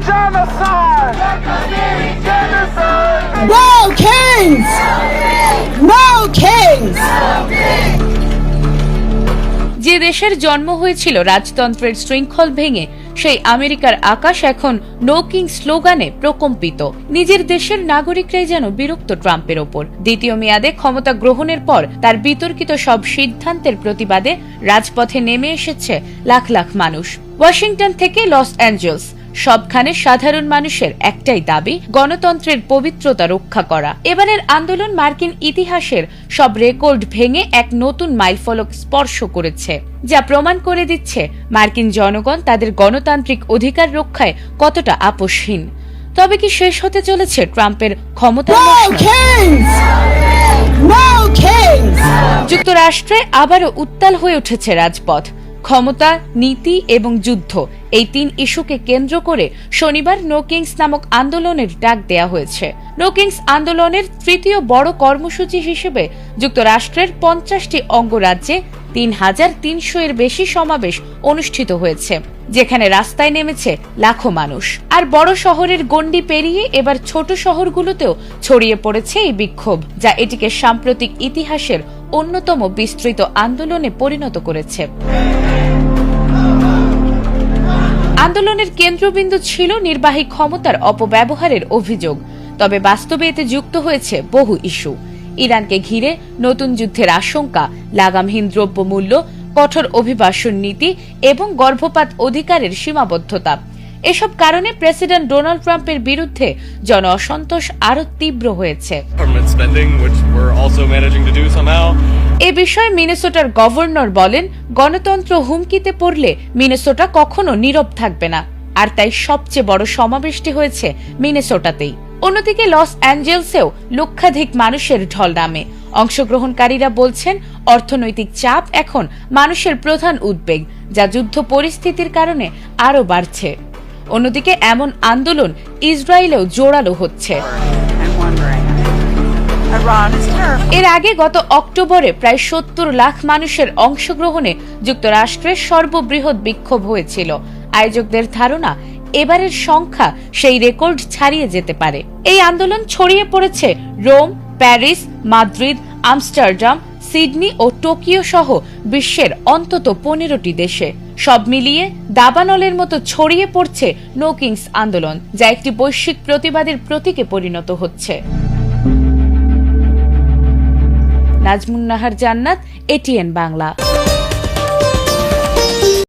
Genocide! Genocide! No kings! No kings! যে দেশের জন্ম হয়েছিল রাজতন্ত্রের শৃঙ্খল ভেঙে, সেই আমেরিকার আকাশ এখন নো কিং স্লোগানে প্রকম্পিত। নিজের দেশের নাগরিকরাই যেন বিরক্ত ট্রাম্পের ওপর। দ্বিতীয় মেয়াদে ক্ষমতা গ্রহণের পর তার বিতর্কিত সব সিদ্ধান্তের প্রতিবাদে রাজপথে নেমে এসেছে লাখ লাখ মানুষ। ওয়াশিংটন থেকে লস অ্যাঞ্জেলস, সবখানে সাধারণ মানুষের একটাই দাবি, গণতন্ত্রের পবিত্রতা রক্ষা করা। এবারের আন্দোলন মার্কিন ইতিহাসের সব রেকর্ড ভেঙে এক নতুন মাইলফলক স্পর্শ করেছে, যা প্রমাণ করে দিচ্ছে মার্কিন জনগণ তাদের গণতান্ত্রিক অধিকার রক্ষায় কতটা আপোষহীন। তবে কি শেষ হতে চলেছে ট্রাম্পের ক্ষমতা? যুক্তরাষ্ট্রে আবারও উত্তাল হয়ে উঠেছে রাজপথ। ক্ষমতা, নীতি এবং যুদ্ধ, এই তিন ইস্যুকে কেন্দ্র করে শনিবার নো কিংস নামক আন্দোলনের ডাক দেয়া হয়েছে। নো কিংস আন্দোলনের তৃতীয় বড় কর্মসূচি হিসেবে যুক্তরাষ্ট্রের 50টি অঙ্গরাজ্যে 3,300 এর বেশি সমাবেশ অনুষ্ঠিত হয়েছে, যেখানে রাস্তায় নেমেছে লাখো মানুষ। আর বড় শহরের গণ্ডি পেরিয়ে এবার ছোট শহরগুলোতেও ছড়িয়ে পড়েছে এই বিক্ষোভ, যা এটিকে সাম্প্রতিক ইতিহাসের অন্যতম বিস্তৃত আন্দোলনে পরিণত করেছে। আন্দোলনের কেন্দ্রবিন্দু ছিল নির্বাহী ক্ষমতার অপব্যবহারের অভিযোগ, তবে বাস্তবে এতে যুক্ত হয়েছে বহু ইস্যু। ইরানকে ঘিরে নতুন যুদ্ধের আশঙ্কা, লাগামহীন দ্রব্যমূল্য, কঠোর অভিবাসন নীতি এবং গর্ভপাত অধিকারের সীমাবদ্ধতা। এসব কারণে প্রেসিডেন্ট ডোনাল্ড ট্রাম্পের বিরুদ্ধে জন অসন্তোষ আরো তীব্র হয়েছে। এ বিষয়ে মিনেসোটার গভর্নর বলেন, গণতন্ত্র হুমকিতে পড়লে মিনেসোটা কখনো নীরব থাকবে না, আর তাই সবচেয়ে বড় সমাবেশটি হয়েছে মিনেসোটাতেই। অন্যদিকে লস অ্যাঞ্জেলসেও লক্ষাধিক মানুষের ঢল নামে। অংশগ্রহণকারীরা বলছেন, অর্থনৈতিক চাপ এখন মানুষের প্রধান উদ্বেগ, যা যুদ্ধ পরিস্থিতির কারণে আরো বাড়ছে। অন্যদিকে এমন আন্দোলন ইসরায়েলেও জোরালো হচ্ছে। এর আগে গত অক্টোবরে প্রায় 70 লাখ মানুষের অংশগ্রহণে যুক্তরাষ্ট্রের সর্ববৃহৎ বিক্ষোভ হয়েছিল। আয়োজকদের ধারণা, এবারের সংখ্যা সেই রেকর্ড ছাড়িয়ে যেতে পারে। এই আন্দোলন ছড়িয়ে পড়েছে Rome, Paris, Madrid, Amsterdam, Sydney ও টোকিও সহ বিশ্বের অন্তত 15টি দেশে। সব মিলিয়ে দাবানলের মতো ছড়িয়ে পড়ছে নো কিংস আন্দোলন, যা একটি বৈশ্বিক প্রতিবাদের প্রতীকে পরিণত হচ্ছে। নাজমুন নাহার জান্নাত, এটিএন বাংলা।